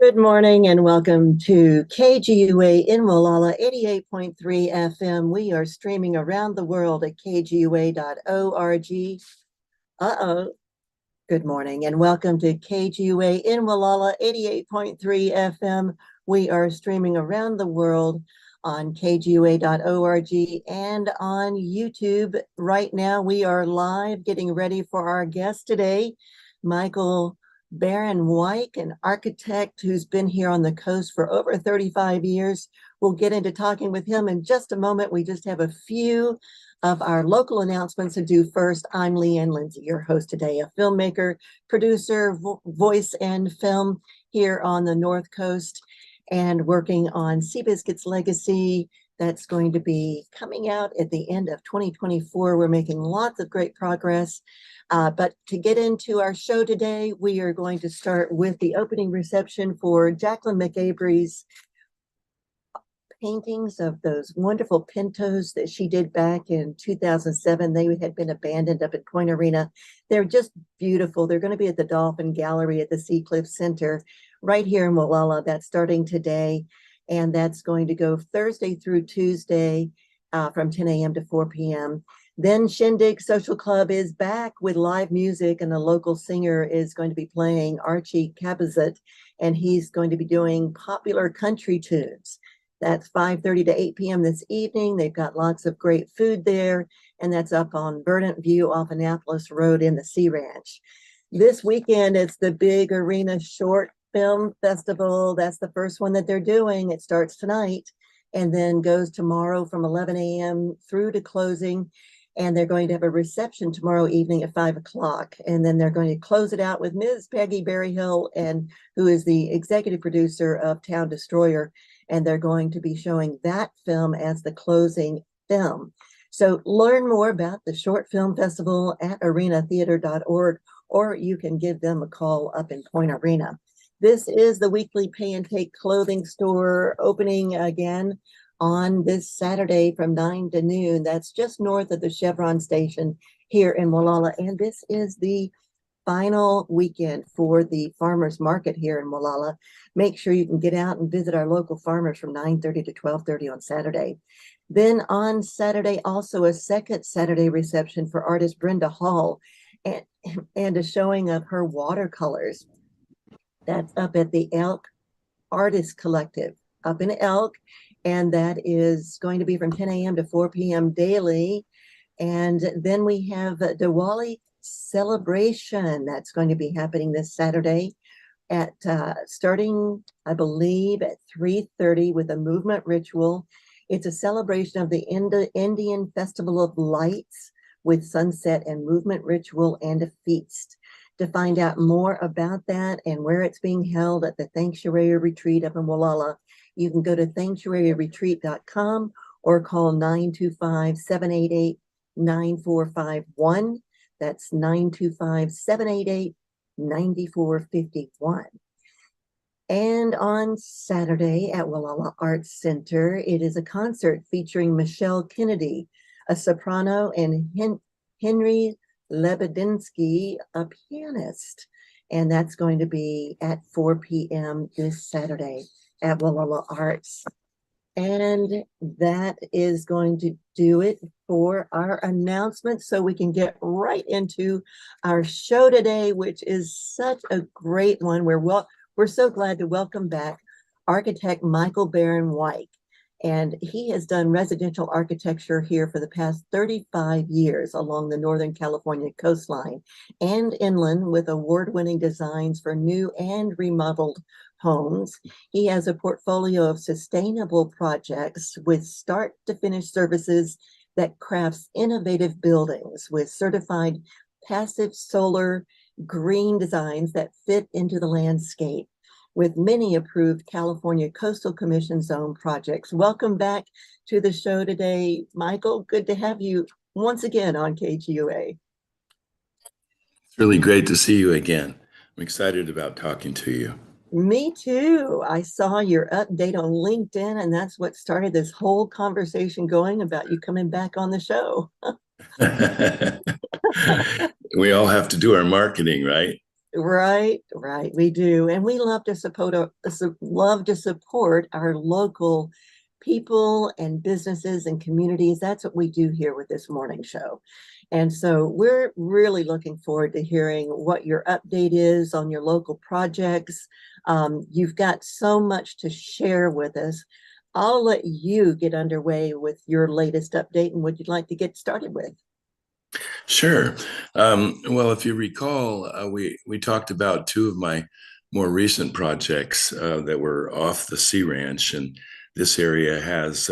Good morning and welcome to KGUA in Wallala, 88.3 FM. We are streaming around the world at kgua.org. Good morning and welcome to KGUA in Wallala, 88.3 FM. We are streaming around the world on kgua.org and on YouTube. Right now we are live getting ready for our guest today, Michael Barron-Wike, an architect who's been here on the coast for over 35 years. We'll get into talking with him in just a moment. We just have a few of our local announcements to do first. I'm Leigh Anne Lindsey, your host today, a filmmaker, producer, voice and film here on the North Coast and working on Seabiscuit's Legacy. That's going to be coming out at the end of 2024. We're making lots of great progress. But to get into our show today, we are going to start with the opening reception for Jacqueline McAvery's paintings of those wonderful Pintos that she did back in 2007. They had been abandoned up at Point Arena. They're just beautiful. They're going to be at the Dolphin Gallery at the Seacliff Center right here in Wallala. That's starting today. And that's going to go Thursday through Tuesday from 10 a.m. to 4 p.m. Then Shindig Social Club is back with live music, and a local singer is going to be playing, Archie Cabazet, and he's going to be doing popular country tunes. That's 5:30 to 8 p.m. this evening. They've got lots of great food there, and that's up on Verdant View off Annapolis Road in the Sea Ranch. This weekend, it's the Big Arena Short Film Festival. That's the first one that they're doing. It starts tonight and then goes tomorrow from 11 a.m. through to closing. And they're going to have a reception tomorrow evening at 5 o'clock. And then they're going to close it out with Ms. Peggy Berryhill, and who is the executive producer of Town Destroyer. And they're going to be showing that film as the closing film. So learn more about the Short Film Festival at arenatheater.org, or you can give them a call up in Point Arena. This is the weekly Pay and Take clothing store opening again on this Saturday from 9 to noon. That's just north of the Chevron station here in Wallala. And this is the final weekend for the farmers market here in Wallala. Make sure you can get out and visit our local farmers from 9:30 to 12:30 on Saturday. Then on Saturday, also a second Saturday reception for artist Brenda Hall and a showing of her watercolors. That's up at the Elk Artist Collective up in Elk. And that is going to be from 10 a.m. to 4 p.m. daily. And then we have the Diwali celebration that's going to be happening this Saturday at starting, I believe, at 3:30 with a movement ritual. It's a celebration of the Indian Festival of Lights with sunset and movement ritual and a feast. To find out more about that and where it's being held at the Sanctuary Retreat up in Wallala, you can go to sanctuaryretreat.com or call 925-788-9451. That's 925-788-9451. And on Saturday at Wallala Arts Center, it is a concert featuring Michelle Kennedy, a soprano, and Henry Lebedinsky, a pianist. And that's going to be at 4 p.m. this Saturday at Wallala Arts. And that is going to do it for our announcements, so we can get right into our show today, which is such a great one. We're so glad to welcome back architect Michael Barron-Wike. And he has done residential architecture here for the past 35 years along the Northern California coastline and inland, with award-winning designs for new and remodeled homes. He has a portfolio of sustainable projects with start to finish services that crafts innovative buildings with certified passive solar green designs that fit into the landscape, with many approved California Coastal Commission zone projects. Welcome back to the show today, Michael. Good to have you once again on KGUA. It's really great to see you again. I'm excited about talking to you. Me too. I saw your update on LinkedIn, and that's what started this whole conversation going about you coming back on the show. We all have to do our marketing, right? Right, right. We do. And we love to support our local people and businesses and communities. That's what we do here with this morning show. And so we're really looking forward to hearing what your update is on your local projects. You've got so much to share with us. I'll let you get underway with your latest update and what you'd like to get started with. Sure. Well, if you recall, we talked about two of my more recent projects that were off the Sea Ranch, and this area has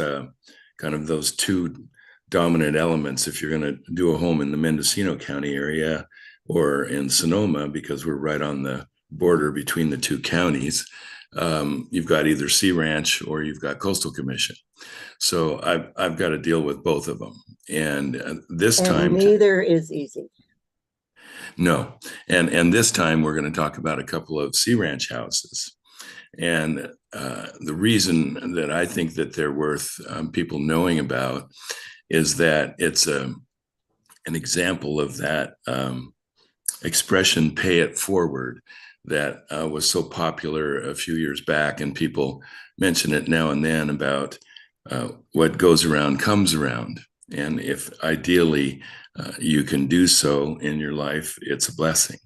kind of those two dominant elements. If you're going to do a home in the Mendocino County area or in Sonoma, because we're right on the border between the two counties, you've got either Sea Ranch or you've got Coastal Commission. So I've got to deal with both of them. And this And time, neither is easy. no. And this time we're going to talk about a couple of Sea Ranch houses. And the reason that I think that they're worth people knowing about is that it's an example of that expression, pay it forward, that was so popular a few years back. And people mention it now and then about what goes around comes around. And if ideally you can do so in your life, it's a blessing.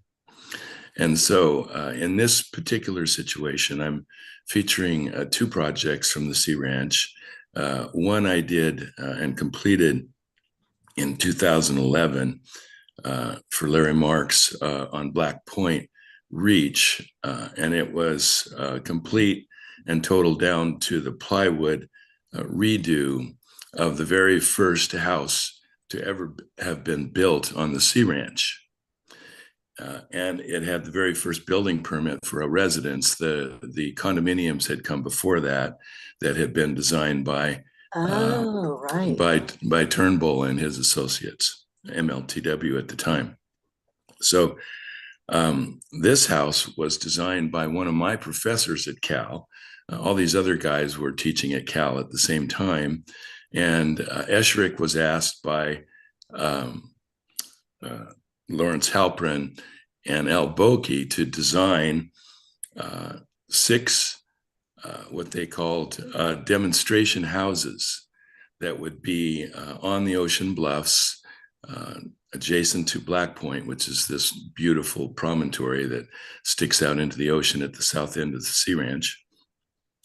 And so in this particular situation, I'm featuring two projects from the Sea Ranch. One I did and completed in 2011 for Larry Marks on Black Point Reach. And it was complete and total down to the plywood redo of the very first house to ever have been built on the Sea Ranch. And it had the very first building permit for a residence. The condominiums had come before that had been designed by Right. by Turnbull and his associates, MLTW at the time. So this house was designed by one of my professors at Cal. All these other guys were teaching at Cal at the same time. And Esherick was asked by Lawrence Halprin and Al Boki to design six what they called demonstration houses that would be on the ocean bluffs adjacent to Black Point, which is this beautiful promontory that sticks out into the ocean at the south end of the Sea Ranch.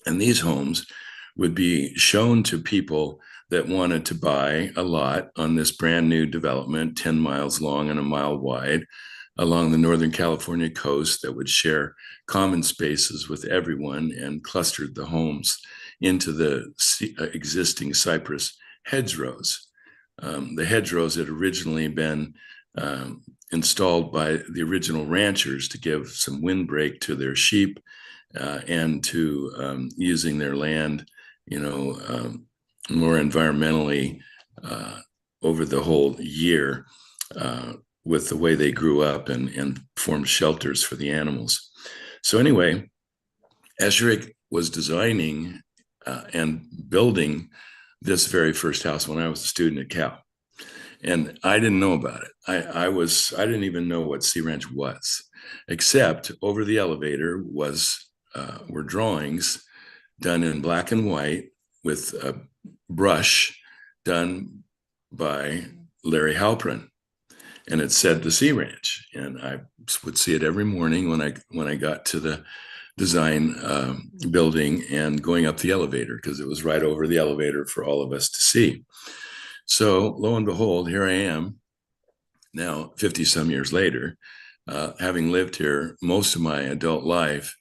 And these homes would be shown to people that wanted to buy a lot on this brand new development, 10 miles long and a mile wide, along the Northern California coast, that would share common spaces with everyone and clustered the homes into the existing cypress hedgerows. The hedgerows had originally been installed by the original ranchers to give some windbreak to their sheep and to using their land, more environmentally over the whole year with the way they grew up and formed shelters for the animals. So anyway, Esherick was designing and building this very first house when I was a student at Cal. And I didn't know about it. I didn't even know what Sea Ranch was, except over the elevator were drawings done in black and white with a brush done by Larry Halprin. And it said the Sea Ranch. And I would see it every morning when I got to the design building and going up the elevator, because it was right over the elevator for all of us to see. So lo and behold, here I am now 50 some years later, having lived here most of my adult life,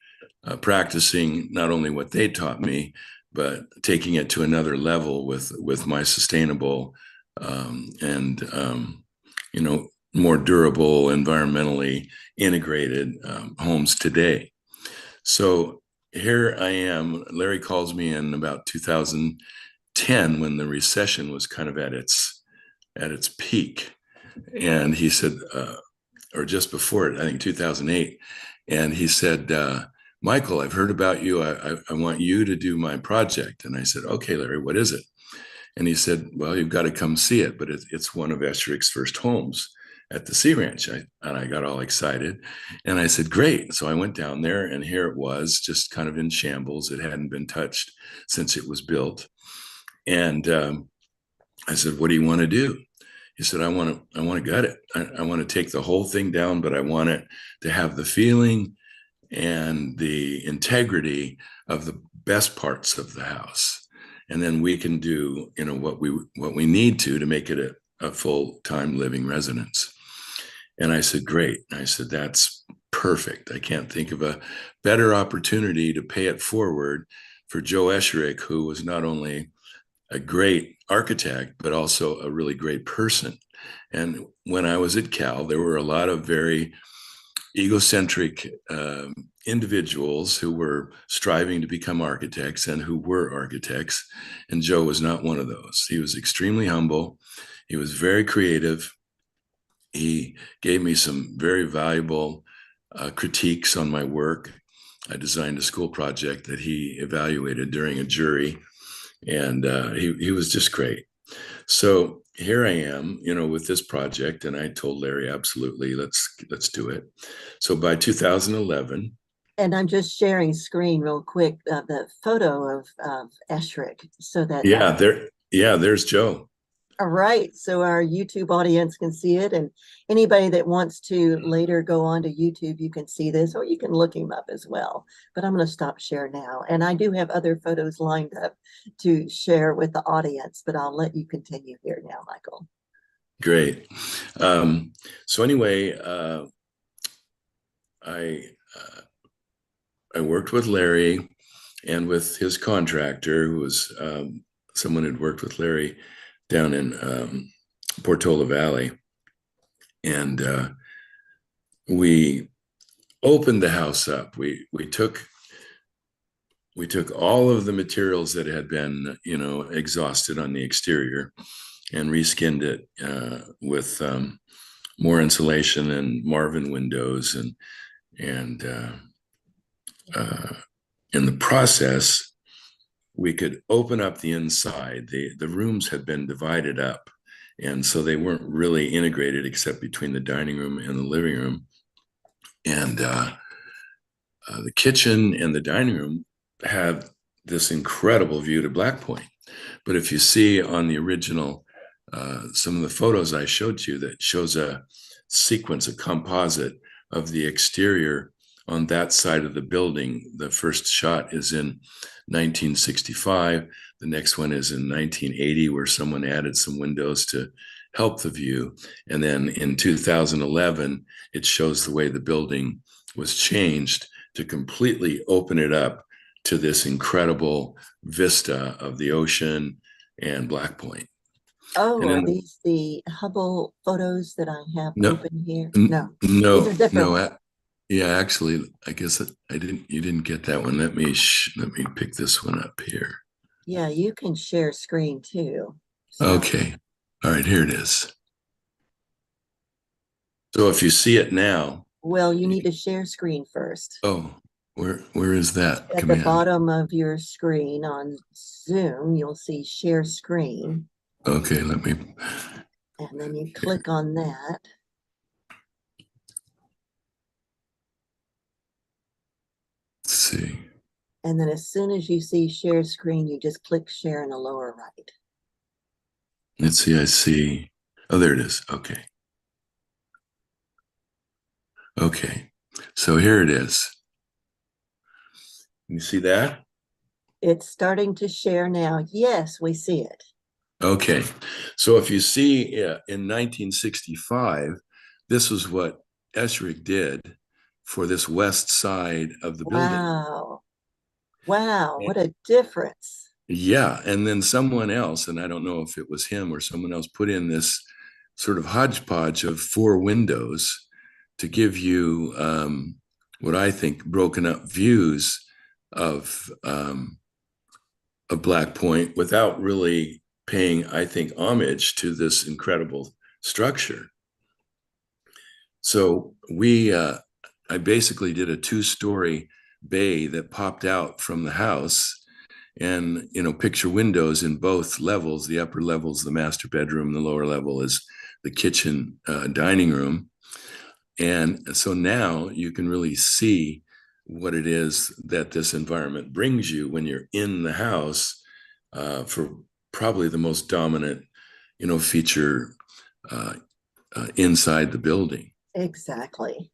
practicing not only what they taught me, but taking it to another level with my sustainable and more durable, environmentally integrated homes today. So here I am. Larry calls me in about 2010 when the recession was kind of at its peak, and he said, or just before it, I think 2008, and he said, Michael, I've heard about you. I want you to do my project. And I said, okay, Larry, what is it? And he said, well, you've got to come see it, but it's one of Esherick's first homes. at the Sea Ranch. And I got all excited, and I said, great. So I went down there, and here it was, just kind of in shambles. It hadn't been touched since it was built. And I said, what do you want to do? He said, I want to gut it. I want to take the whole thing down, but I want it to have the feeling and the integrity of the best parts of the house. And then we can do, what we need to make it a full-time living residence. And I said, great. I said, that's perfect. I can't think of a better opportunity to pay it forward for Joe Esherick, who was not only a great architect, but also a really great person. And when I was at Cal, there were a lot of very egocentric individuals who were striving to become architects and who were architects. And Joe was not one of those. He was extremely humble. He was very creative. He gave me some very valuable critiques on my work. I designed a school project that he evaluated during a jury, and he was just great. So here I am, with this project, and I told Larry, absolutely, let's do it. So by 2011, and I'm just sharing screen real quick, the photo of Esherick, so that there's Joe. all right, so our YouTube audience can see it, and anybody that wants to later go on to YouTube, you can see this, or you can look him up as well. But I'm going to stop share now, and I do have other photos lined up to share with the audience, but I'll let you continue here now, Michael. Great. So anyway, I worked with Larry and with his contractor, who was someone who'd worked with Larry down in Portola Valley. And we opened the house up. We took all of the materials that had been, exhausted on the exterior and reskinned it with more insulation and Marvin windows. And in the process, we could open up the inside. The rooms had been divided up, and so they weren't really integrated except between the dining room and the living room. And the kitchen and the dining room had this incredible view to Black Point. But if you see on the original, some of the photos I showed you, that shows a sequence, a composite of the exterior on that side of the building. The first shot is in 1965. The next one is in 1980, where someone added some windows to help the view. And then in 2011, it shows the way the building was changed to completely open it up to this incredible vista of the ocean and Black Point. Oh, are these the Hubble photos that I have open here? No, no. Yeah, actually, I guess you didn't get that one. Let me pick this one up here. Yeah, you can share screen too. So. Okay. All right, here it is. So if you see it now. Well, you need to share screen first. Oh, where is that? At the bottom of your screen on Zoom, you'll see share screen. Okay, and then you click on that. Let's see. And then as soon as you see share screen, you just click share in the lower right. Let's see, I see. Oh, there it is. Okay. Okay. So here it is. You see that? It's starting to share now. Yes, we see it. Okay. So if you see in 1965, this was what Esherick did for this west side of the building. Wow, what a difference. Yeah, and then someone else, and I don't know if it was him or someone else, put in this sort of hodgepodge of 4 windows to give you what I think broken up views of Black Point without really paying, I think, homage to this incredible structure. So I basically did a 2-story bay that popped out from the house, and picture windows in both levels. The upper level is the master bedroom, the lower level is the kitchen dining room. And so now you can really see what it is that this environment brings you when you're in the house for probably the most dominant, feature inside the building. Exactly.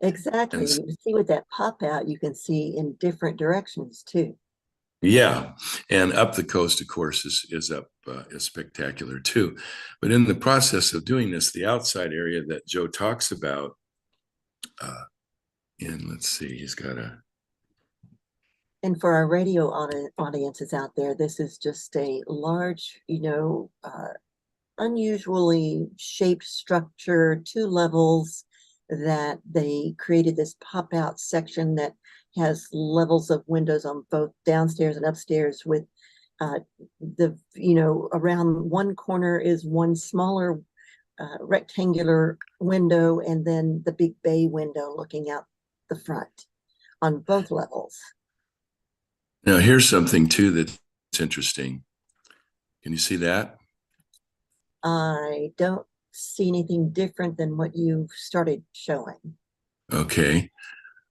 Exactly. And You see with that pop out, you can see in different directions too. yeah, and up the coast, of course, is spectacular too. But in the process of doing this, the outside area that Joe talks about, and let's see, he's got a. And for our radio audiences out there, this is just a large, unusually shaped structure, 2 levels that they created this pop out section that has levels of windows on both downstairs and upstairs with around one corner is one smaller rectangular window and then the big bay window looking out the front on both levels. Now, here's something too that's interesting. Can you see that? I don't see anything different than what you started showing. Okay.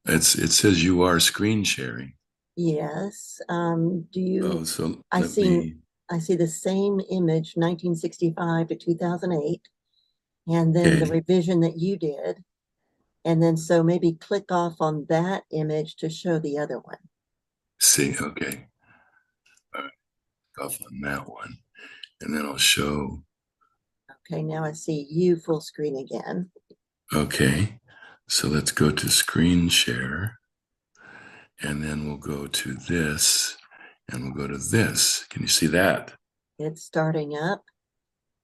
It says you are screen sharing. Yes. Do you? Oh, so I see the same image, 1965 to 2008, and then the revision that you did. And then so maybe click off on that image to show the other one. See, okay. All right. Off on that one. And then I'll show. Okay, now I see you full screen again. Okay. So let's go to screen share. And then we'll go to this. And we'll go to this. Can you see that? It's starting up.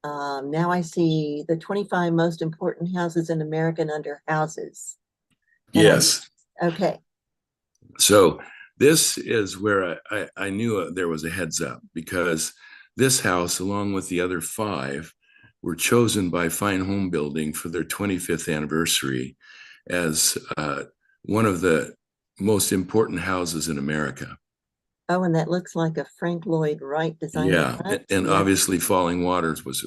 Now I see the 25 most important houses in America under houses. Yes. Okay. So this is where I knew there was a heads up, because this house, along with the other 5, were chosen by Fine Home Building for their 25th anniversary as one of the most important houses in America. Oh, and that looks like a Frank Lloyd Wright design. Yeah, and obviously Falling Waters was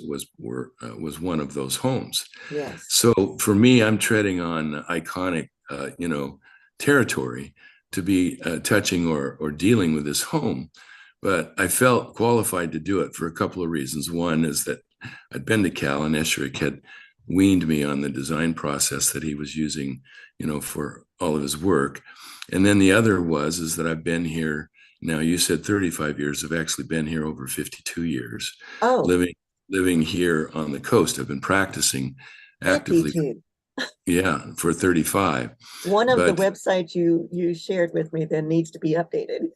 one of those homes. Yes. So for me, I'm treading on iconic, territory to be touching or dealing with this home. But I felt qualified to do it for a couple of reasons. One is that I'd been to Cal, and Esherick had weaned me on the design process that he was using, for all of his work. And then the other is that I've been here now. You said 35 years. I've actually been here over 52 years. Oh, living here on the coast. I've been practicing actively. 52. Yeah, for 35. One of the websites you shared with me then needs to be updated.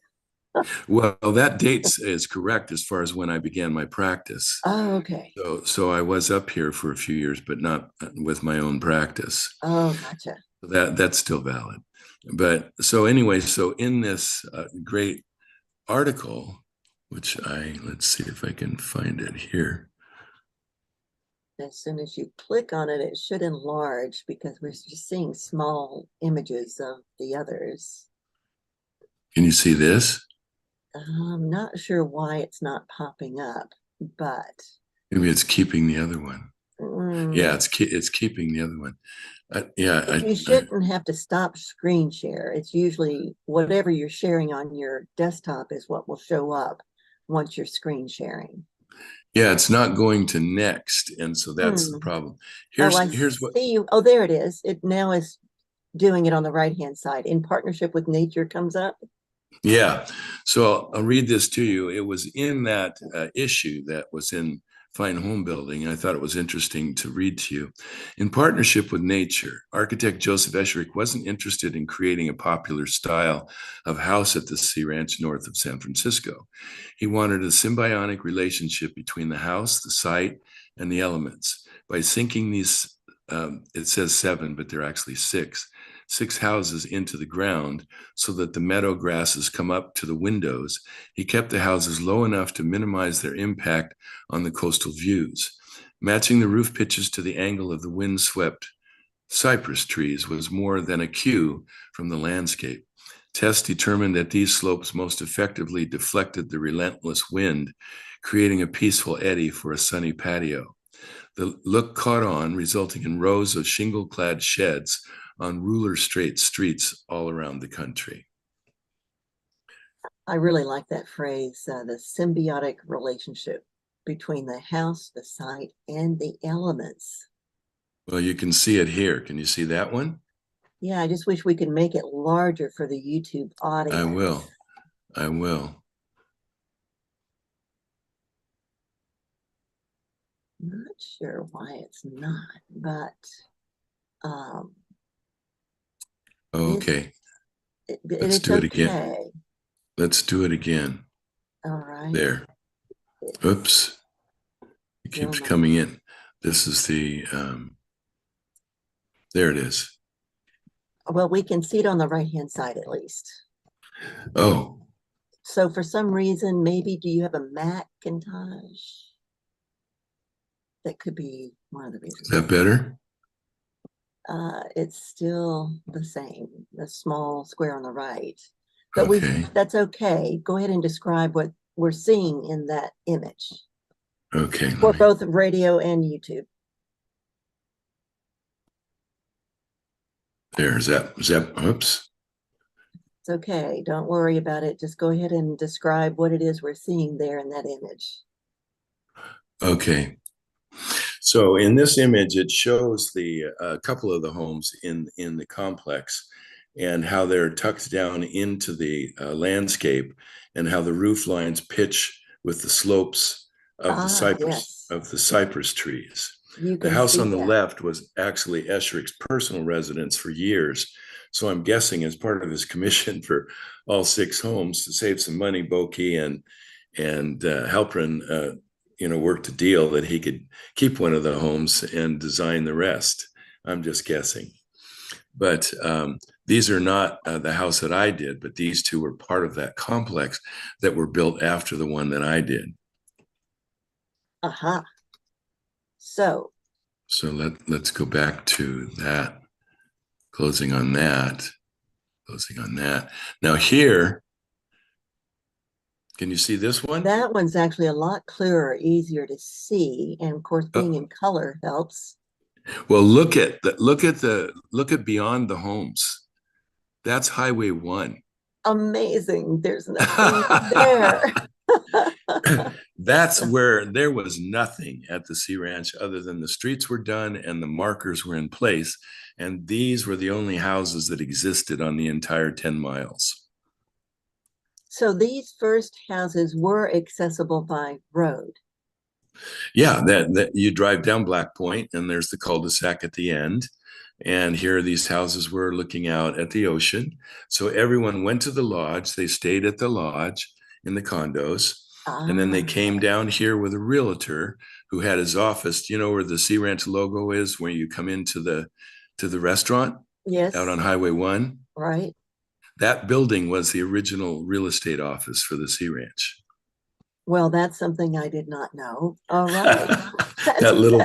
Well, that date is correct as far as when I began my practice. Oh, okay. So I was up here for a few years, but not with my own practice. Oh, gotcha. That's still valid. But so anyway, so in this great article, which let's see if I can find it here. As soon as you click on it, it should enlarge because we're just seeing small images of the others. Can you see this? I'm not sure why it's not popping up, but maybe it's keeping the other one. Yeah, it's keeping the other one. You shouldn't have to stop screen share. It's usually whatever you're sharing on your desktop is what will show up once you're screen sharing. Yeah, it's not going to next, and so that's the problem. Here's what. See you. Oh, there it is. It now is doing it on the right-hand side. In partnership with nature comes up. Yeah, so I'll read this to you. It was in that issue that was in Fine Home Building, and I thought it was interesting to read to you. In partnership with nature, architect Joseph Esherick wasn't interested in creating a popular style of house at the Sea Ranch north of San Francisco. He wanted a symbiotic relationship between the house, the site, and the elements. By sinking these, it says 7, but they're actually 6 houses into the ground so that the meadow grasses come up to the windows, he kept the houses low enough to minimize their impact on the coastal views. Matching the roof pitches to the angle of the windswept cypress trees was more than a cue from the landscape. Tests determined that these slopes most effectively deflected the relentless wind, creating a peaceful eddy for a sunny patio. The look caught on, resulting in rows of shingle-clad sheds on ruler-straight streets all around the country. I really like that phrase, the symbiotic relationship between the house, the site, and the elements. Well, you can see it here. Can you see that one? Yeah, I just wish we could make it larger for the YouTube audience. I will. I will. Not sure why it's not, but okay. Let's it's do it okay. again. Let's do it again. All right. There. Oops. It keeps coming in. This is the, there it is. Well, we can see it on the right-hand side at least. Oh. So for some reason, maybe do you have a Macintosh? That could be one of the reasons. Is that better? It's still the same, the small square on the right. But that's okay. Go ahead and describe what we're seeing in that image. Okay. For both radio and YouTube. Is that, oops. It's okay. Don't worry about it. Just go ahead and describe what it is we're seeing there in that image. Okay. So in this image, it shows the couple of the homes in the complex and how they're tucked down into the landscape and how the roof lines pitch with the slopes of the cypress trees. The house on the left was actually Esherick's personal residence for years. So I'm guessing as part of his commission for all 6 homes to save some money, Boki and Halprin worked a deal that he could keep one of the homes and design the rest. I'm just guessing. But these are not the house that I did, but these 2 were part of that complex that were built after the one that I did. Uh-huh. So let's go back to that. Closing on that. Now here, can you see this one? That one's actually a lot clearer, easier to see, and of course, being in color helps. Well, look at beyond the homes. That's Highway 1. Amazing. There's nothing there. That's where there was nothing at the Sea Ranch other than the streets were done and the markers were in place. And these were the only houses that existed on the entire 10 miles. So these first houses were accessible by road. Yeah, that you drive down Black Point and there's the cul-de-sac at the end. And here these houses were looking out at the ocean. So everyone went to the lodge. They stayed at the lodge in the condos. And then they came down here with a realtor who had his office. You know where the Sea Ranch logo is, where you come into the restaurant? Yes. Out on Highway 1? Right. That building was the original real estate office for the Sea Ranch. Well, that's something I did not know. All right. that little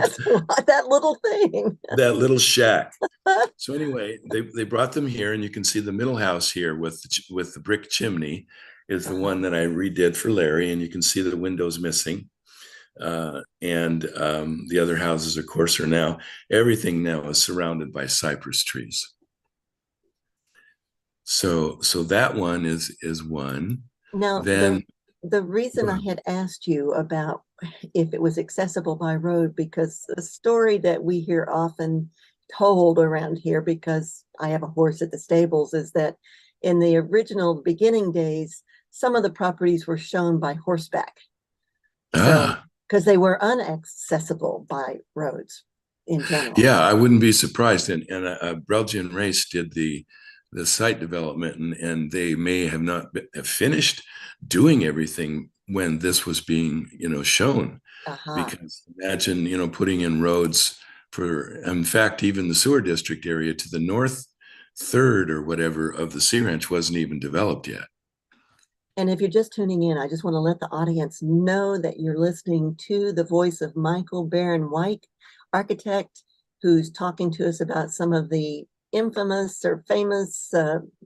thing. That little shack. So anyway, they brought them here, and you can see the middle house here with the brick chimney is the one that I redid for Larry, and you can see the windows missing. And the other houses, of course, are now, everything now is surrounded by cypress trees. So that one is one. Now, then the reason I had asked you about if it was accessible by road, because the story that we hear often told around here, because I have a horse at the stables, is that in the original beginning days, some of the properties were shown by horseback. Because they were inaccessible by roads in general. Yeah, I wouldn't be surprised. And Belgian Race did the site development, and they may have not have finished doing everything when this was being, shown. Because imagine, putting in roads for, in fact, even the sewer district area to the north third or whatever of the Sea Ranch wasn't even developed yet. And if you're just tuning in, I just want to let the audience know that you're listening to the voice of Michael Barron-Wike, architect, who's talking to us about some of the infamous or famous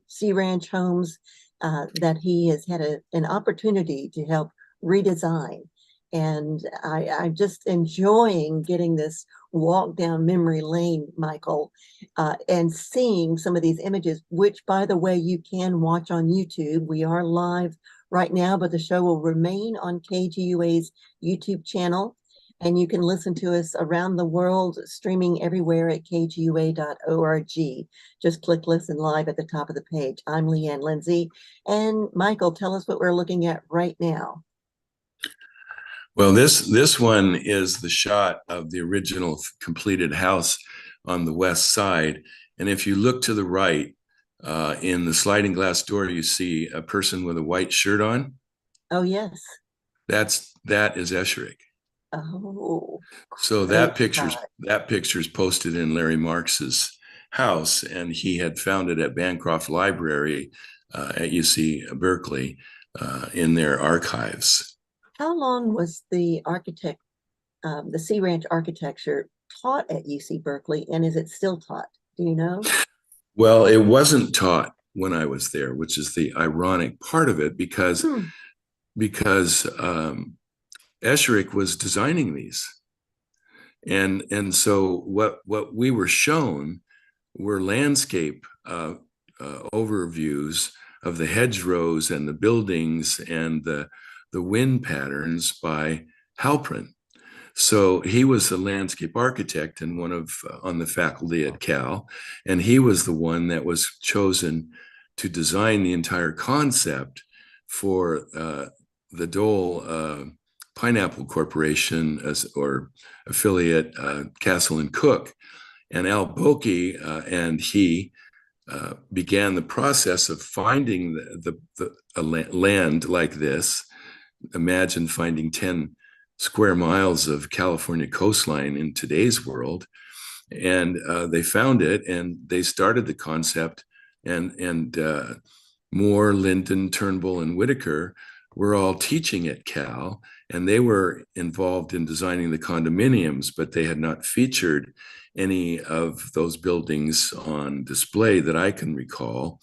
Sea Ranch homes that he has had an opportunity to help redesign. And I'm just enjoying getting this walk down memory lane, Michael, and seeing some of these images, which, by the way, you can watch on YouTube. We are live right now, but the show will remain on KGUA's YouTube channel. And you can listen to us around the world, streaming everywhere at kgua.org. Just click listen live at the top of the page. I'm Leigh Anne Lindsey. And Michael, tell us what we're looking at right now. Well, this one is the shot of the original completed house on the west side. And if you look to the right, in the sliding glass door, you see a person with a white shirt on. Oh, yes. That is Esherick. Oh, So great that picture's posted in Larry Marx's house, and he had found it at Bancroft Library at UC Berkeley in their archives. How long was the Sea Ranch architecture taught at UC Berkeley, and is it still taught? Do you know? Well, it wasn't taught when I was there, which is the ironic part of it, because Esherick was designing these, and so what we were shown were landscape overviews of the hedgerows and the buildings and the wind patterns by Halprin. So he was the landscape architect and on the faculty at Cal, and he was the one that was chosen to design the entire concept for the Dole Pineapple Corporation or affiliate, Castle and Cook. And Al Boki and he began the process of finding a land like this. Imagine finding 10 square miles of California coastline in today's world. And they found it, and they started the concept, and Moore, Linden, Turnbull, and Whitaker were all teaching at Cal, and they were involved in designing the condominiums, but they had not featured any of those buildings on display that I can recall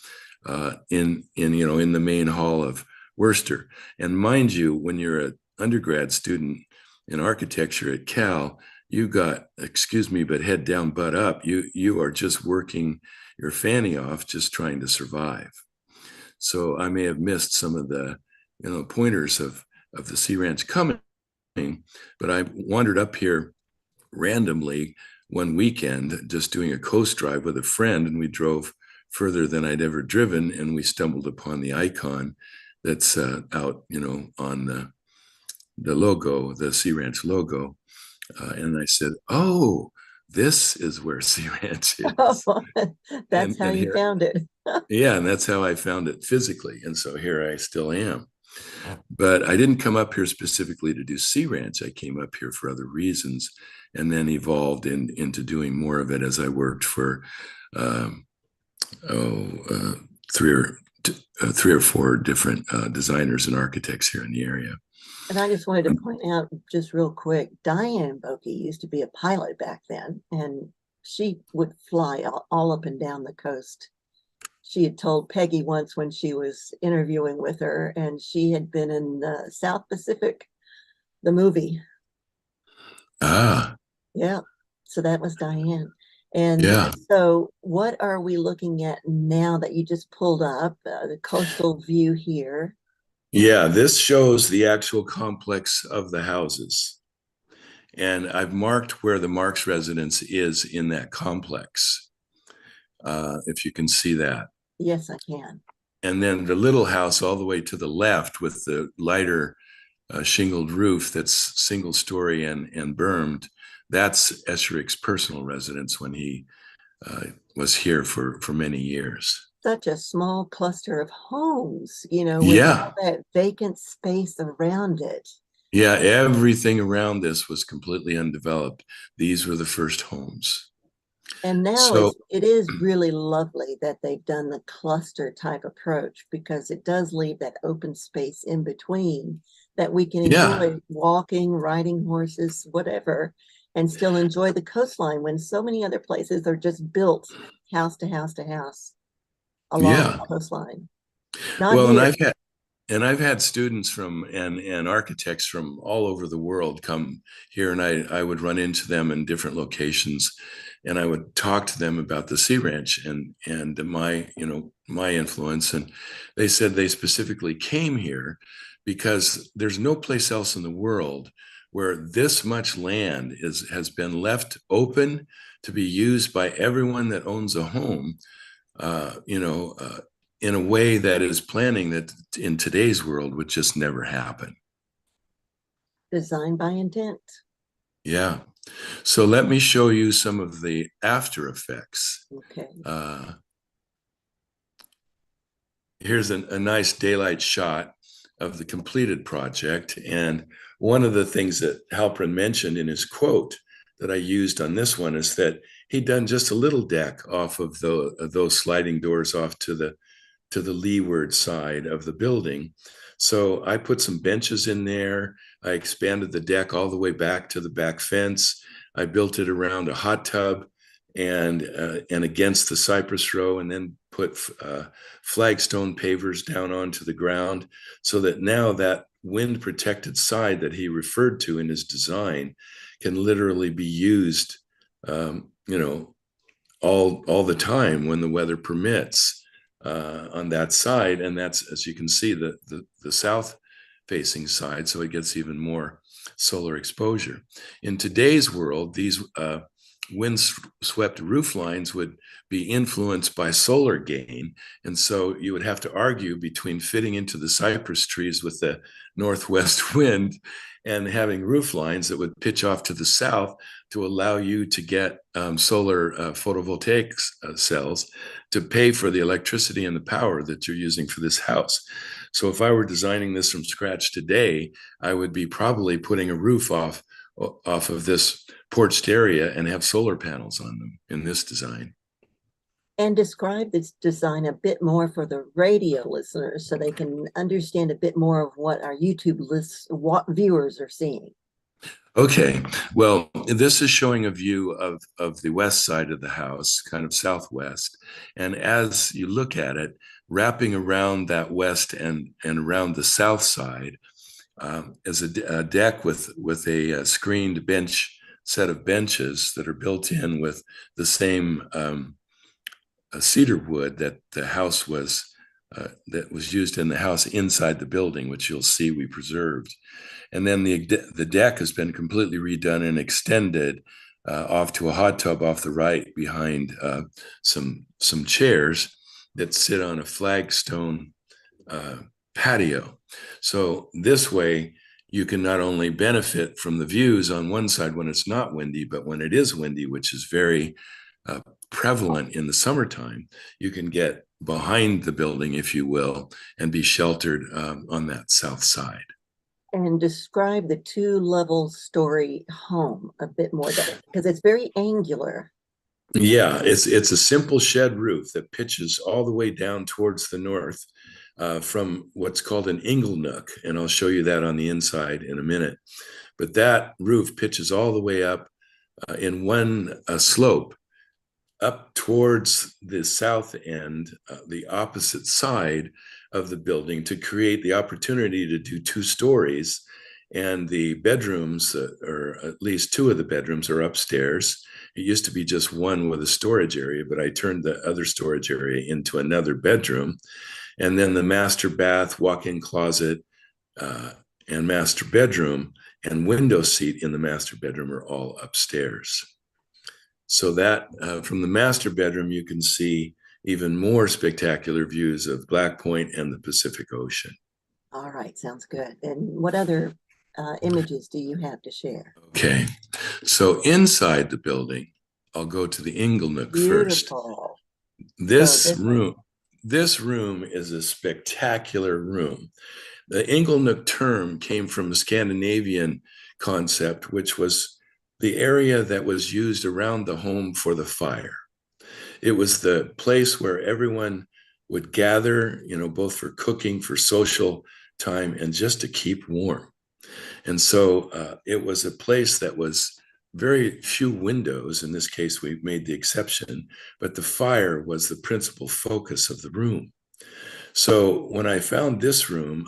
in the main hall of Worcester. And mind you, when you're an undergrad student in architecture at Cal, you got, excuse me, but head down, butt up. You are just working your fanny off, just trying to survive. So I may have missed some of the pointers of the Sea Ranch coming, but I wandered up here randomly one weekend, just doing a coast drive with a friend, and we drove further than I'd ever driven, and we stumbled upon the icon that's out, on the logo, the Sea Ranch logo, and I said, "Oh, this is where Sea Ranch is." Oh, that's how you found it. Yeah, and that's how I found it physically, and so here I still am. But I didn't come up here specifically to do Sea Ranch. I came up here for other reasons, and then evolved into doing more of it as I worked for three or four different designers and architects here in the area. And I just wanted to point out, just real quick, Diane Boki used to be a pilot back then, and she would fly all up and down the coast. She had told Peggy once when she was interviewing with her, and she had been in the South Pacific, the movie. Ah. Yeah. So that was Diane. And yeah. So what are we looking at now that you just pulled up, the coastal view here? Yeah, this shows the actual complex of the houses. And I've marked where the Marx residence is in that complex, if you can see that. Yes, I can. And then the little house all the way to the left with the lighter shingled roof that's single story and bermed, that's Esherick's personal residence when he was here for many years. Such a small cluster of homes, with all that vacant space around it. Yeah, everything around this was completely undeveloped. These were the first homes. And now it is really lovely that they've done the cluster type approach, because it does leave that open space in between that we can enjoy walking, riding horses, whatever, and still enjoy the coastline when so many other places are just built house to house to house along the coastline. And And I've had students from and architects from all over the world come here, and I would run into them in different locations, and I would talk to them about the Sea Ranch and my my influence, and they said they specifically came here because there's no place else in the world where this much land has been left open to be used by everyone that owns a home, uh, you know, uh, in a way that is planning that in today's world would just never happen. Design by intent. Yeah. So let me show you some of the after effects. Okay. Here's a nice daylight shot of the completed project. And one of the things that Halprin mentioned in his quote that I used on this one is that he'd done just a little deck off of those sliding doors off to the leeward side of the building. So I put some benches in there. I expanded the deck all the way back to the back fence. I built it around a hot tub and against the cypress row, and then put flagstone pavers down onto the ground, so that now that wind protected side that he referred to in his design can literally be used, all the time when the weather permits, on that side. And that's, as you can see, the south facing side, so it gets even more solar exposure. In today's world, these wind-swept roof lines would be influenced by solar gain, and so you would have to argue between fitting into the cypress trees with the northwest wind and having roof lines that would pitch off to the south to allow you to get solar photovoltaic cells to pay for the electricity and the power that you're using for this house. So if I were designing this from scratch today, I would be probably putting a roof off of this porched area and have solar panels on them in this design. And describe this design a bit more for the radio listeners so they can understand a bit more of what our YouTube viewers are seeing. Okay, well, this is showing a view of the west side of the house, kind of southwest. And as you look at it, wrapping around that west and around the south side, is a deck with a screened bench, set of benches that are built in with the same cedar wood that the house was that was used in the house inside the building, which you'll see we preserved. And then the deck has been completely redone and extended off to a hot tub off the right behind some chairs that sit on a flagstone patio. So this way, you can not only benefit from the views on one side when it's not windy, but when it is windy, which is very prevalent in the summertime, you can get behind the building, if you will, and be sheltered on that south side. And describe the two-level story home a bit more, because it's very angular. Yeah, it's a simple shed roof that pitches all the way down towards the north from what's called an ingle nook, and I'll show you that on the inside in a minute. But that roof pitches all the way up in one slope up towards the south end, the opposite side of the building, to create the opportunity to do two stories. And the bedrooms, or at least two of the bedrooms, are upstairs. It used to be just one with a storage area, but I turned the other storage area into another bedroom. And then the master bath, walk-in closet, and master bedroom and window seat in the master bedroom are all upstairs. So that from the master bedroom, you can see even more spectacular views of Black Point and the Pacific Ocean. All right, sounds good. And what other images do you have to share? Okay, so inside the building, I'll go to the ingle nook first. This room is a spectacular room. The ingle nook term came from a Scandinavian concept, which was the area that was used around the home for the fire. It was the place where everyone would gather, both for cooking, for social time, and just to keep warm. And so it was a place that was very few windows. In this case, we made the exception, but the fire was the principal focus of the room. So when I found this room,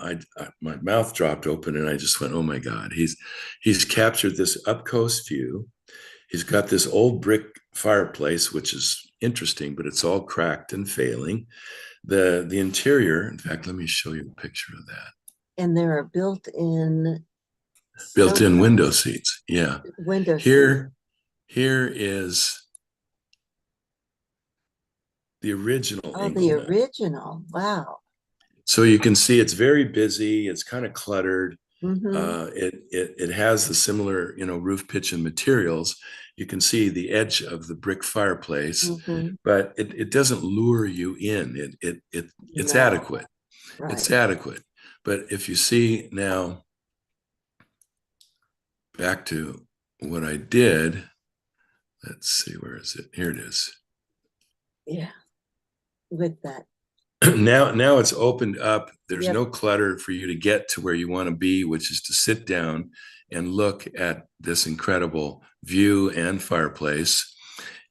my mouth dropped open and I just went, "Oh my God!" He's captured this up coast view. He's got this old brick fireplace, which is interesting, but it's all cracked and failing. The interior, in fact, let me show you a picture of that. And there are built-in Built-in window sofas, seats. Yeah. window seats. Here is the original Oh, the Engleman. original. Wow. So you can see it's very busy. It's kind of cluttered. Mm-hmm. It has the similar, roof pitch and materials. You can see the edge of the brick fireplace, Mm-hmm. but it doesn't lure you in. It's No, adequate. It's right. adequate. But if you see now, back to what I did, let's see, where is it? Here it is. Yeah. With that. Now it's opened up. There's Yep. no clutter for you to get to where you want to be, which is to sit down and look at this incredible view and fireplace.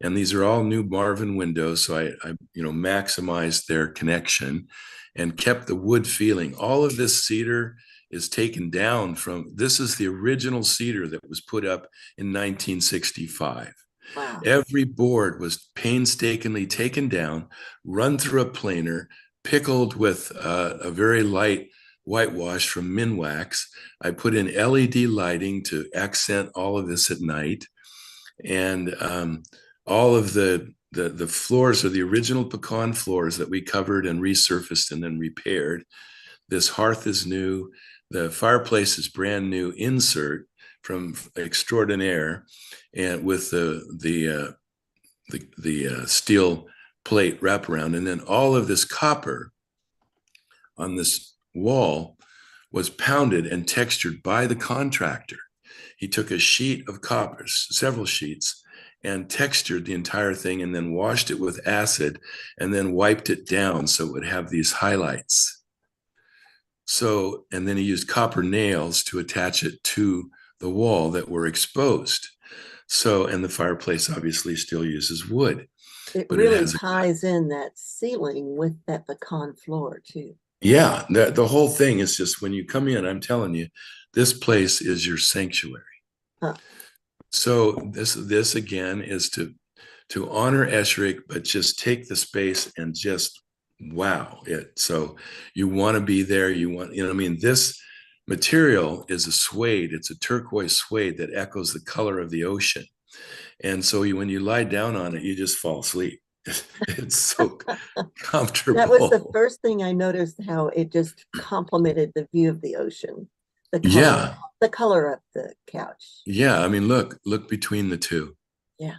And these are all new Marvin windows, so I maximized their connection and kept the wood feeling. All of this cedar is taken down from, this is the original cedar that was put up in 1965. Wow. Every board was painstakingly taken down, run through a planer, pickled with a very light whitewash from Minwax. I put in LED lighting to accent all of this at night. And all of the floors are the original pecan floors that we covered and resurfaced and then repaired. This hearth is new. The fireplace is brand new insert from Extraordinaire, and with the steel plate wraparound, and then all of this copper on this wall was pounded and textured by the contractor. He took a sheet of copper, several sheets, and textured the entire thing, and then washed it with acid, and then wiped it down so it would have these highlights. So, and then he used copper nails to attach it to the wall that were exposed. So, and the fireplace obviously still uses wood, It but it really has ties in that ceiling with that pecan floor too. yeah, the whole thing is just when you come in, I'm telling you, this place is your sanctuary. Huh. So this again is to honor Esherick, but just take the space and just wow it. So you want to be there. You want, I mean, this material is a suede. It's a turquoise suede that echoes the color of the ocean. And so when you lie down on it, you just fall asleep. It's so That was the comfortable. first thing I noticed, how it just complemented the view of the ocean, the color, Yeah. the color of the couch. Yeah. I mean, look between the two. Yeah.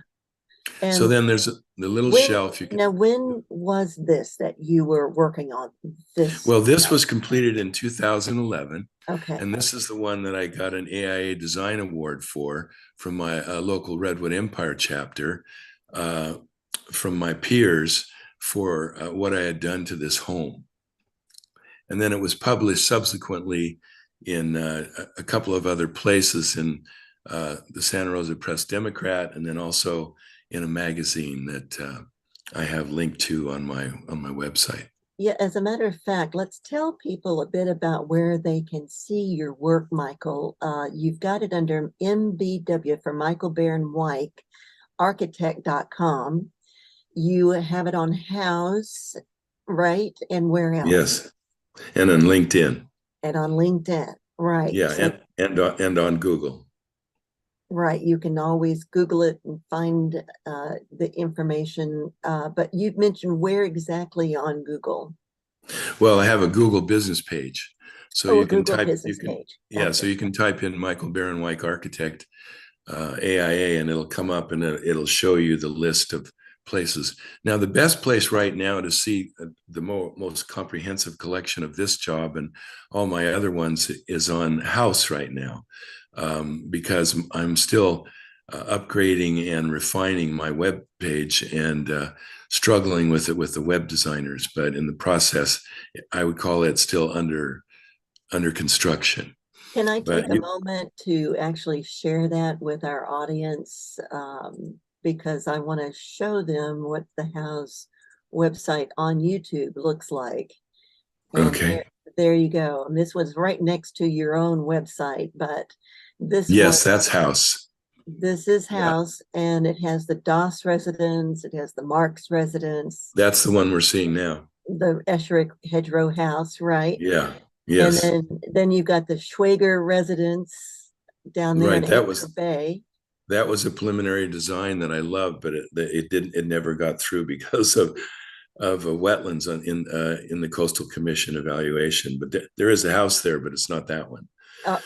So And then there's the little when, shelf you can. now, when was this that you were working on this? Well, this was completed in 2011. Okay. And this is the one that I got an AIA Design Award for from my local Redwood Empire chapter, uh, from my peers for what I had done to this home. And then it was published subsequently in a couple of other places in the Santa Rosa Press Democrat, and then also in a magazine that I have linked to on my website. Yeah, as a matter of fact, let's tell people a bit about where they can see your work, Michael. You've got it under MBW for Michael Barron-Wike, architect.com. You have it on House, right? And where else? Yes, and on LinkedIn. And on LinkedIn, right? Yeah, So, and on Google. right, you can always Google it and find the information. But you've mentioned where exactly on Google? Well, I have a Google business page, so Oh, a you can Google type business page. yeah, so Okay. you can type in Michael Barron-Wike Architect AIA, and it'll come up and it'll show you the list of places. Now, the best place right now to see the most comprehensive collection of this job and all my other ones is on House right now, because I'm still upgrading and refining my web page and struggling with it with the web designers. But in the process, I would call it still under construction. Can I But take a moment to actually share that with our audience? Because I want to show them what the house website on YouTube looks like. And Okay. there you go. And this was right next to your own website, but this one, Yes, that's house. this is Yeah. house, and it has the Doss residence, it has the Marks residence, That's the one we're seeing now. the Esherick Hedgerow house, right? Yeah. And Yes. then you've got the Schwager residence down there in Right. Anchor Bay. That was a preliminary design that I loved, but it never got through because of wetlands in the coastal commission evaluation. But there is a house there, but it's not that one.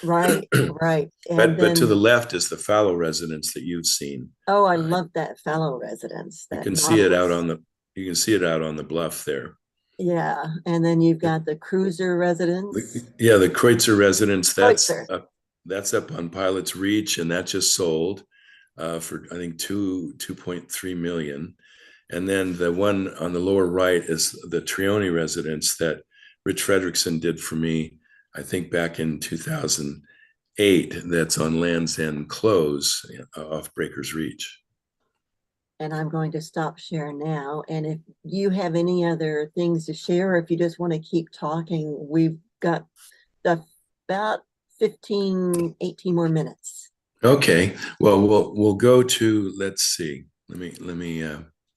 Right, right. And But to the then, left is the fallow residence that you've seen. oh, I Uh, love that fallow residence, you that can see it out Nautilus. on the you can see it out on the bluff there. Yeah. And then you've got the cruiser residence. Yeah, the Kreutzer residence, Kreutzer. that's up on Pilot's Reach, and that just sold for I think 2.3 million. And then the one on the lower right is the Trioni residence that Rich Fredrickson did for me, I think back in 2008. That's on Land's End Close off Breaker's Reach. And I'm going to stop share now. And if you have any other things to share, or if you just want to keep talking, we've got about 15, 18 more minutes. Okay. Well, we'll go to, let's see. Let me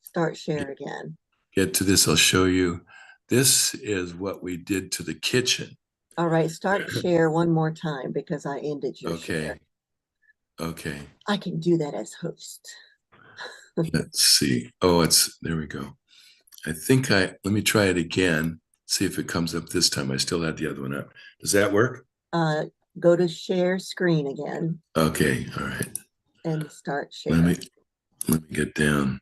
Start share again. get to this. I'll show you. This is what we did to the kitchen. All right, start share one more time because I ended your share. Okay. I can do that as host. Let's see. Oh, there we go. Let me try it again. See if it comes up this time. I still had the other one up. Does that work? Go to share screen again. Okay. All right. And start share. Let me get down.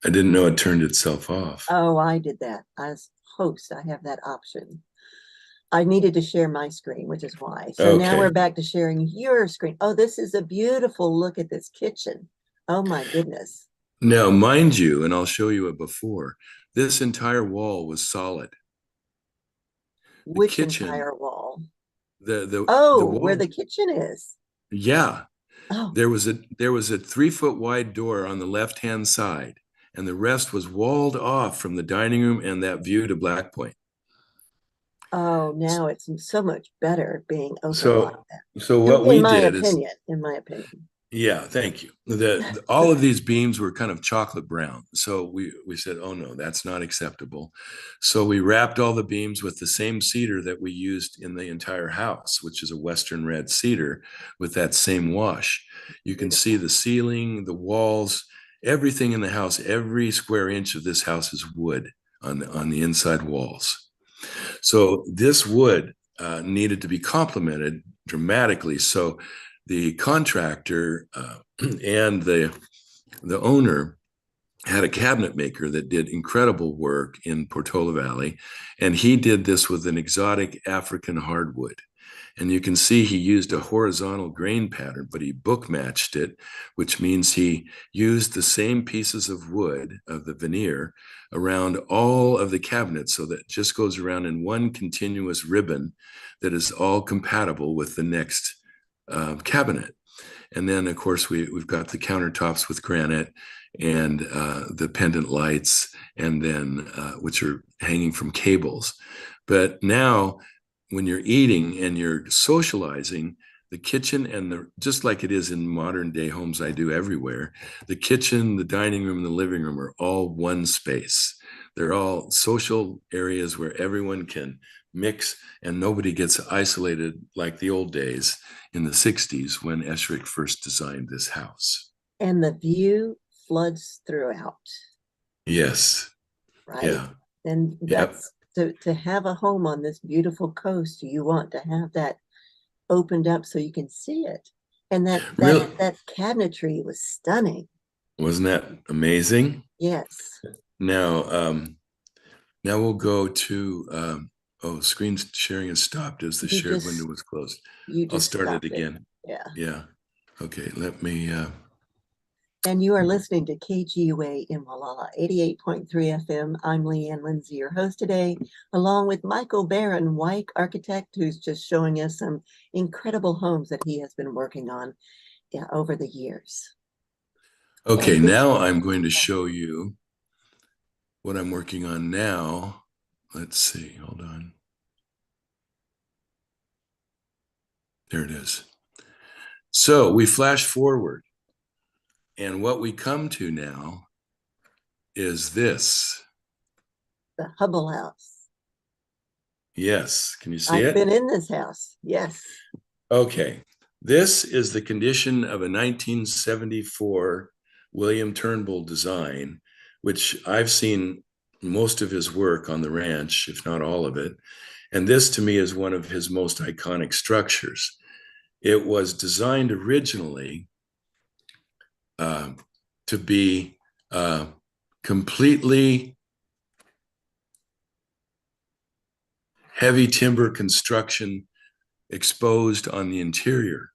I didn't know it turned itself off. Oh, I did that. As host, I have that option. I needed to share my screen, which is why. So now we're back to sharing your screen. Oh, this is a beautiful look at this kitchen. Oh my goodness. Now, mind you, and I'll show you it before, this entire wall was solid. Which entire wall? The wall, where the wall, kitchen is. yeah. Oh. There was a 3-foot wide door on the left-hand side, and the rest was walled off from the dining room and that view to Black Point. Oh, now it's so much better being open. So what we did in my opinion. Yeah, thank you. All of these beams were kind of chocolate brown. So we said, oh no, that's not acceptable. So we wrapped all the beams with the same cedar that we used in the entire house, which is a Western red cedar with that same wash. You can see the ceiling, the walls, everything in the house, every square inch of this house is wood on the inside walls. So this wood needed to be complemented dramatically. So the contractor and the owner had a cabinet maker that did incredible work in Portola Valley, and he did this with an exotic African hardwood. And you can see he used a horizontal grain pattern, but he book matched it, which means he used the same pieces of wood of the veneer around all of the cabinets, so that it just goes around in one continuous ribbon that is all compatible with the next cabinet. And then, of course, we've got the countertops with granite and the pendant lights, and then which are hanging from cables. But now, when you're eating and you're socializing, the kitchen and just like it is in modern day homes I do everywhere, the kitchen, the dining room, and the living room are all one space. They're all social areas where everyone can mix and nobody gets isolated like the old days in the 60s when Esherick first designed this house. And the view floods throughout. Yes. Right. Yeah. And that's to have a home on this beautiful coast, you want to have that opened up so you can see it. And that cabinetry was stunning. Wasn't that amazing? Yes. Now we'll go to screen sharing has stopped as the shared window was closed. I'll start it again. Yeah. Okay, let me And you are listening to KGUA in Molalla, 88.3 FM. I'm Leigh Anne Lindsey, your host today, along with Michael Barron-Wike, architect, who's just showing us some incredible homes that he has been working on over the years. Okay, now I'm going to show you what I'm working on now. Let's see, hold on. There it is. So we flash forward, and what we come to now is this. The Hubble House. Yes, can you see I've been it? in this house. Yes. Okay, this is the condition of a 1974 William Turnbull design, which I've seen most of his work on the ranch, if not all of it. And this to me is one of his most iconic structures. It was designed originally to be completely heavy timber construction exposed on the interior.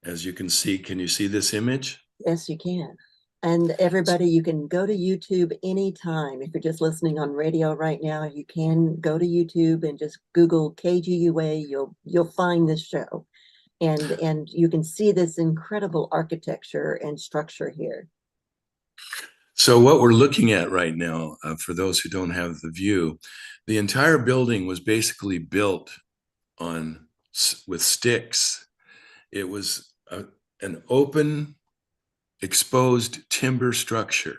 As you can see, can you see this image? Yes, you can. And everybody, you can go to YouTube anytime. If you're just listening on radio right now, you can go to YouTube and just Google KGUA. You'll find this show. And you can see this incredible architecture and structure here. So what we're looking at right now, for those who don't have the view, the entire building was basically built on with sticks. It was an open, exposed timber structure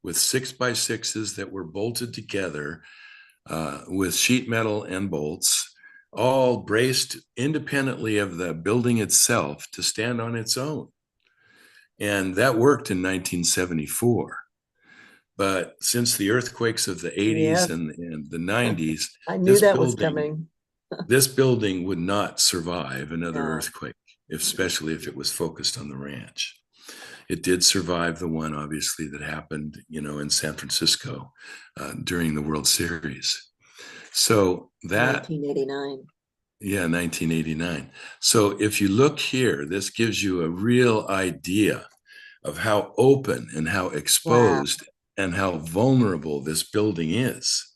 with 6x6s that were bolted together with sheet metal and bolts, all braced independently of the building itself to stand on its own. And that worked in 1974. But since the earthquakes of the 80s Yes, and the 90s, I knew this that was building, coming. this building would not survive another No. earthquake, especially if it was focused on the ranch. It did survive the one, obviously, that happened, in San Francisco during the World Series. So that, 1989. yeah, 1989. So if you look here, this gives you a real idea of how open and how Wow. exposed and how vulnerable this building is.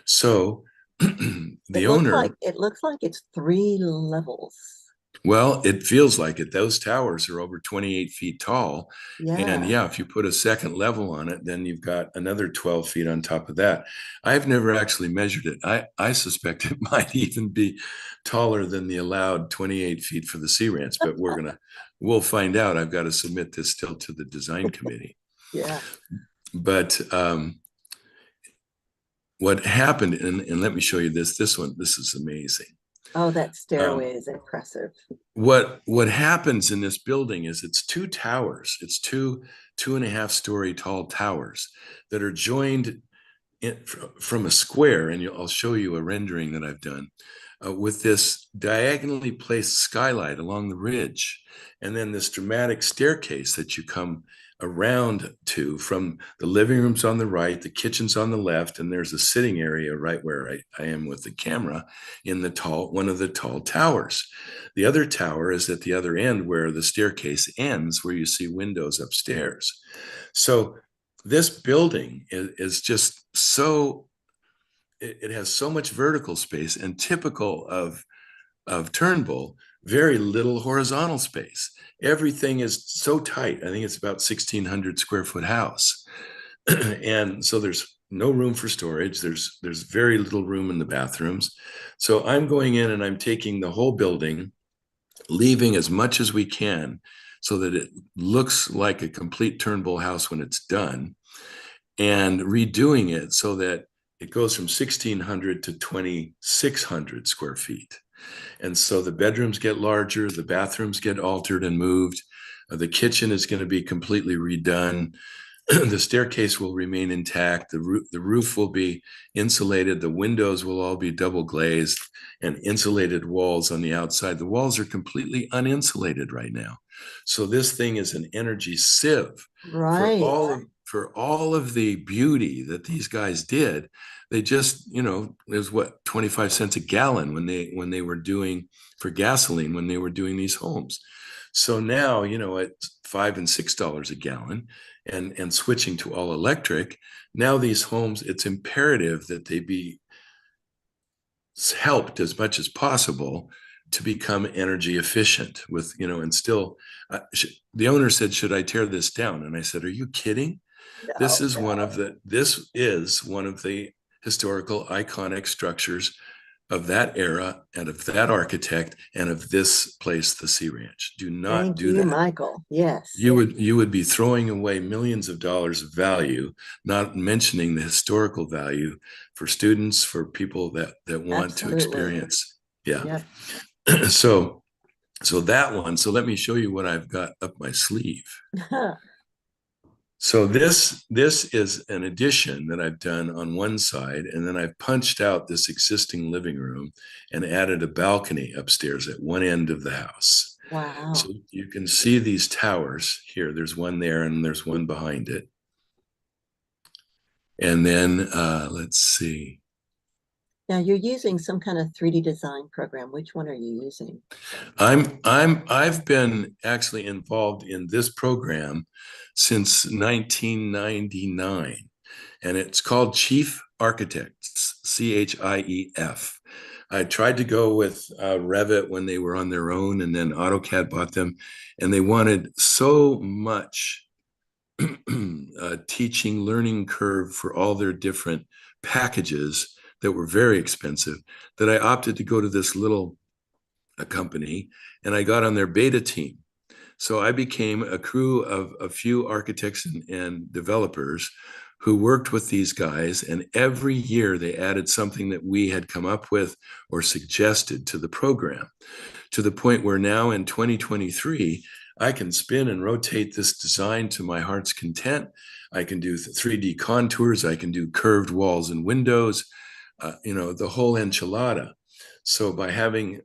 So the owner, It looks like it's 3 levels. well, it feels like it. Those towers are over 28 feet tall. And Yeah. yeah, if you put a second level on it, then you've got another 12 feet on top of that. I've never actually measured it. I suspect it might even be taller than the allowed 28 feet for the Sea Ranch, but we'll find out. I've got to submit this still to the design committee. Yeah. But what happened, and let me show you this is amazing. Oh, that stairway is impressive. What happens in this building is it's two towers. It's two 2.5-story tall towers that are joined from a square, and I'll show you a rendering that I've done with this diagonally placed skylight along the ridge, and then this dramatic staircase that you come around to from the living room's on the right, the kitchen's on the left, and there's a sitting area right where I am with the camera in one of the tall towers. The other tower is at the other end where the staircase ends, where you see windows upstairs. So this building is just so, it has so much vertical space, and typical of Turnbull, very little horizontal space. Everything is so tight. I think it's about 1,600 square foot house. And so there's no room for storage. There's very little room in the bathrooms. So I'm going in and I'm taking the whole building, leaving as much as we can so that it looks like a complete Turnbull house when it's done, and redoing it so that it goes from 1,600 to 2,600 square feet. And so the bedrooms get larger, the bathrooms get altered and moved. The kitchen is going to be completely redone. The staircase will remain intact. The roof will be insulated. The windows will all be double glazed and insulated walls on the outside. The walls are completely uninsulated right now. So this thing is an energy sieve Right. for all of the beauty that these guys did. They just, it was 25 cents a gallon when they were doing for gasoline, when they were doing these homes. So now, at $5 and $6 a gallon and switching to all electric, now these homes, it's imperative that they be helped as much as possible to become energy efficient with, and still, the owner said, should I tear this down? And I said, are you kidding? This is one of the historical iconic structures of that era and of that architect and of this place, the Sea Ranch. Do not Thank do you, that. Michael. Yes. You would be throwing away millions of dollars of value, not mentioning the historical value for students, for people that want to Absolutely. experience. Yeah. Yep. So that one. So let me show you what I've got up my sleeve. So this is an addition that I've done on one side, and then I've punched out this existing living room and added a balcony upstairs at one end of the house. So Wow. you can see these towers here. There's one there and there's one behind it. And then let's see. Now you're using some kind of 3D design program. Which one are you using? I've been actually involved in this program since 1999, and it's called Chief Architects, CHIEF. I tried to go with Revit when they were on their own, and then AutoCAD bought them, and they wanted so much teaching learning curve for all their different packages that were very expensive that I opted to go to this little company, and I got on their beta team. So I became a crew of a few architects and developers who worked with these guys. And every year they added something that we had come up with or suggested to the program, to the point where now in 2023, I can spin and rotate this design to my heart's content. I can do 3D contours. I can do curved walls and windows, the whole enchilada. So by having,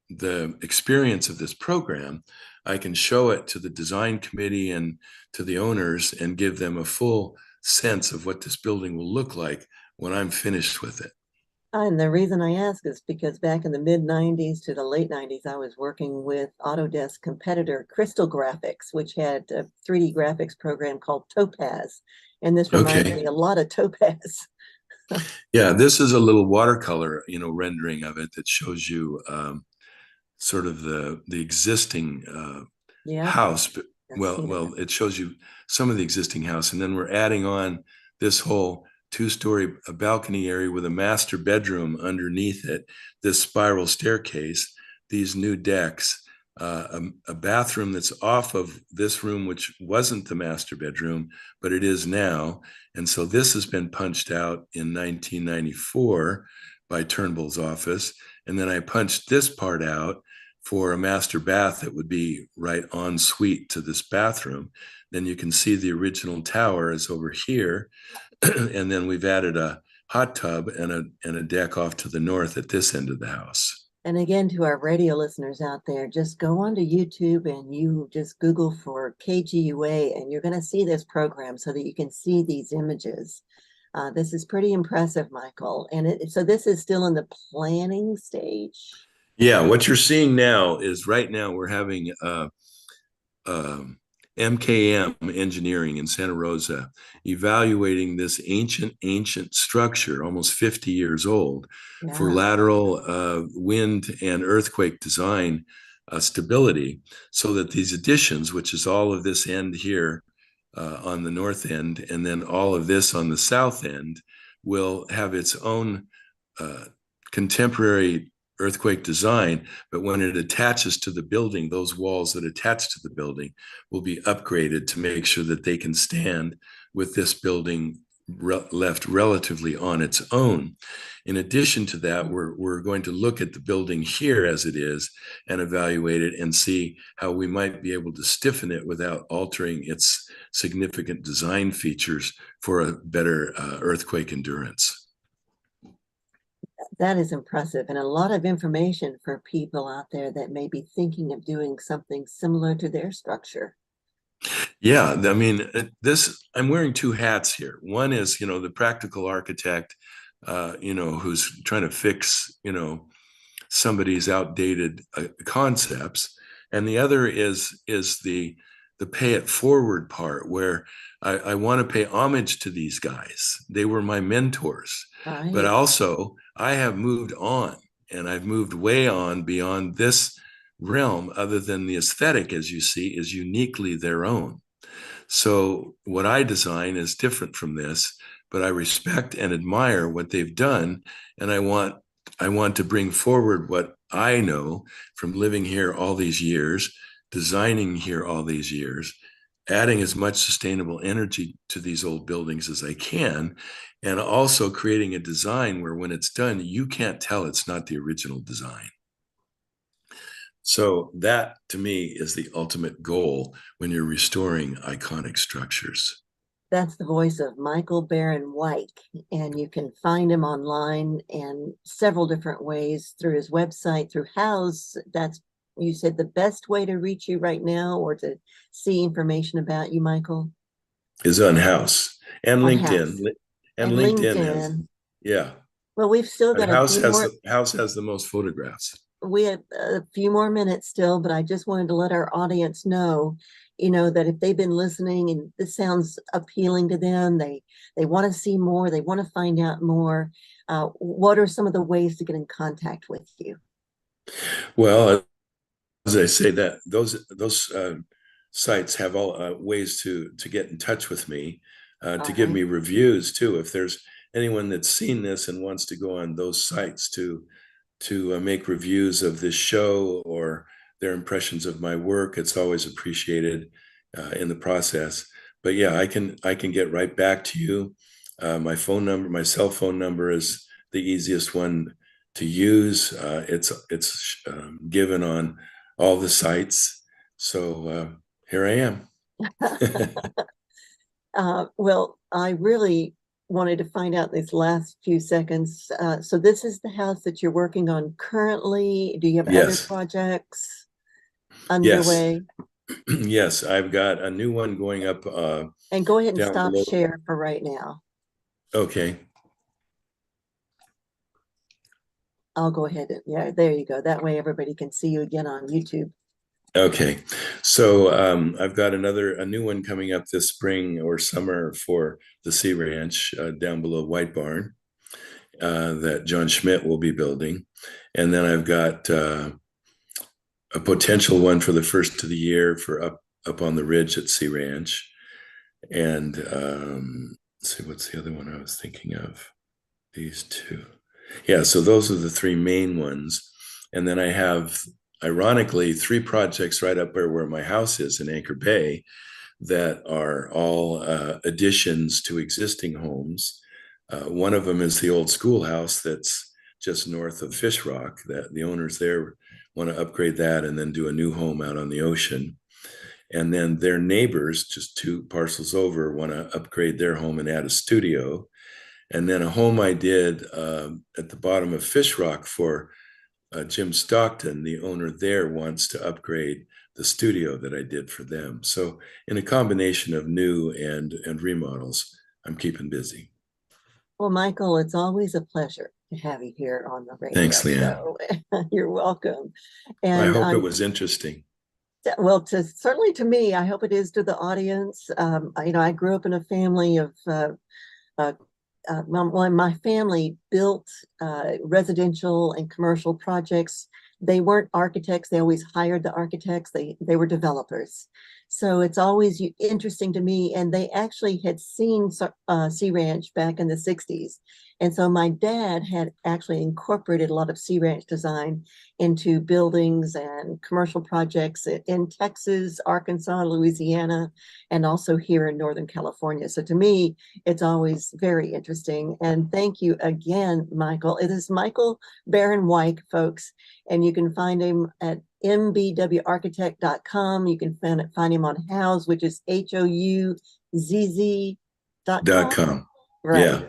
the experience of this program, I can show it to the design committee and to the owners and give them a full sense of what this building will look like when I'm finished with it. And the reason I ask is because back in the mid 90s to the late 90s, I was working with Autodesk competitor Crystal Graphics, which had a 3D graphics program called Topaz. And this reminds me Okay. a lot of Topaz. Yeah, this is a little watercolor, rendering of it that shows you sort of the existing Yeah, house. But, I've well, seen it. well, it shows you some of the existing house, and then we're adding on this whole two-story balcony area with a master bedroom underneath it, this spiral staircase, these new decks, a bathroom that's off of this room, which wasn't the master bedroom, but it is now. And so this has been punched out in 1994 by Turnbull's office. And then I punched this part out for a master bath that would be right en suite to this bathroom. Then you can see the original tower is over here. And then we've added a hot tub and a deck off to the north at this end of the house. And again, to our radio listeners out there, just go onto YouTube and you just Google for KGUA and you're going to see this program so that you can see these images. This is pretty impressive, Michael. And so this is still in the planning stage. Yeah, what you're seeing now is right now we're having MKM Engineering in Santa Rosa evaluating this ancient structure, almost 50 years old, for Yeah. lateral wind and earthquake design stability, so that these additions, which is all of this end here on the north end, and then all of this on the south end, will have its own contemporary earthquake design, but when it attaches to the building, those walls that attach to the building will be upgraded to make sure that they can stand with this building left relatively on its own. In addition to that, we're going to look at the building here as it is and evaluate it and see how we might be able to stiffen it without altering its significant design features for a better earthquake endurance. That is impressive and a lot of information for people out there that may be thinking of doing something similar to their structure. Yeah, I mean, I'm wearing two hats here. One is, the practical architect, who's trying to fix, somebody's outdated concepts, and the other is the pay it forward part, where I want to pay homage to these guys. They were my mentors, but Right. also I have moved on, and I've moved way on beyond this realm. Other than the aesthetic, as you see, is uniquely their own. So what I design is different from this, but I respect and admire what they've done, and I want I want to bring forward what I know from living here all these years, designing here all these years, adding as much sustainable energy to these old buildings as I can, and also creating a design where when it's done, you can't tell it's not the original design. So that to me is the ultimate goal when you're restoring iconic structures. That's the voice of Michael Barron-Wike, and you can find him online in several different ways through his website, through House. That's, you said, the best way to reach you right now or to see information about you, Michael? Is on House and On LinkedIn. House And and LinkedIn has, LinkedIn. yeah. Well, we've still And got a few more. House has the most photographs. We have a few more minutes still, but I just wanted to let our audience know, that if they've been listening and this sounds appealing to them, they want to see more, they want to find out more. What are some of the ways to get in contact with you? Well, as I say, that those sites have all ways to get in touch with me, All to give right. me reviews too. If there's anyone that's seen this and wants to go on those sites to make reviews of this show or their impressions of my work, it's always appreciated in the process. But yeah, I can get right back to you. My phone number, my cell phone number is the easiest one to use. It's given on all the sites. So here I am. Well, I really wanted to find out these last few seconds. So this is the house that you're working on currently. Do you have other Yes, projects yes, underway? yes. I've got a new one going up And go ahead and down stop below. share for right now. Okay. I'll go ahead and, yeah, there you go. That way everybody can see you again on YouTube. Okay, so I've got a new one coming up this spring or summer for the Sea Ranch down below White Barn that John Schmidt will be building, and then I've got a potential one for the first of the year for up on the ridge at Sea Ranch, and let's see what's the other one I was thinking of. These two, yeah. So those are the three main ones, and then I have ironically, three projects right up there where my house is in Anchor Bay that are all additions to existing homes. One of them is the old schoolhouse that's just north of Fish Rock, that the owners there want to upgrade that and then do a new home out on the ocean. And then their neighbors, just two parcels over, want to upgrade their home and add a studio. And then a home I did at the bottom of Fish Rock for Jim Stockton, the owner there, wants to upgrade the studio that I did for them. So in a combination of new and remodels, I'm keeping busy. Well, Michael, it's always a pleasure to have you here on the Thanks, radio Leigh Anne. show. You're welcome. I And hope it was interesting. well, certainly to me, I hope it is to the audience. I grew up in a family of when my family built residential and commercial projects, they weren't architects. They always hired the architects. They were developers. So it's always interesting to me. And they actually had seen Sea Ranch back in the 60s. And so my dad had actually incorporated a lot of Sea Ranch design into buildings and commercial projects in Texas, Arkansas, Louisiana, and also here in Northern California. So to me, it's always very interesting. And thank you again, Michael. It is Michael Barron-Wike, folks, and you can find him at mbwarchitect.com. You can find him on Houzz, which is HOUZZ.com. .com. Right. Yeah.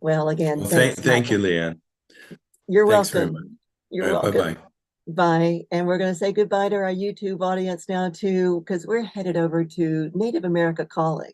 Well, again, Well, thanks, thank you, Michael. Leigh Anne. You're Thanks very much. welcome. You're All right, welcome. bye-bye. Bye. And we're going to say goodbye to our YouTube audience now, too, because we're headed over to Native America Calling.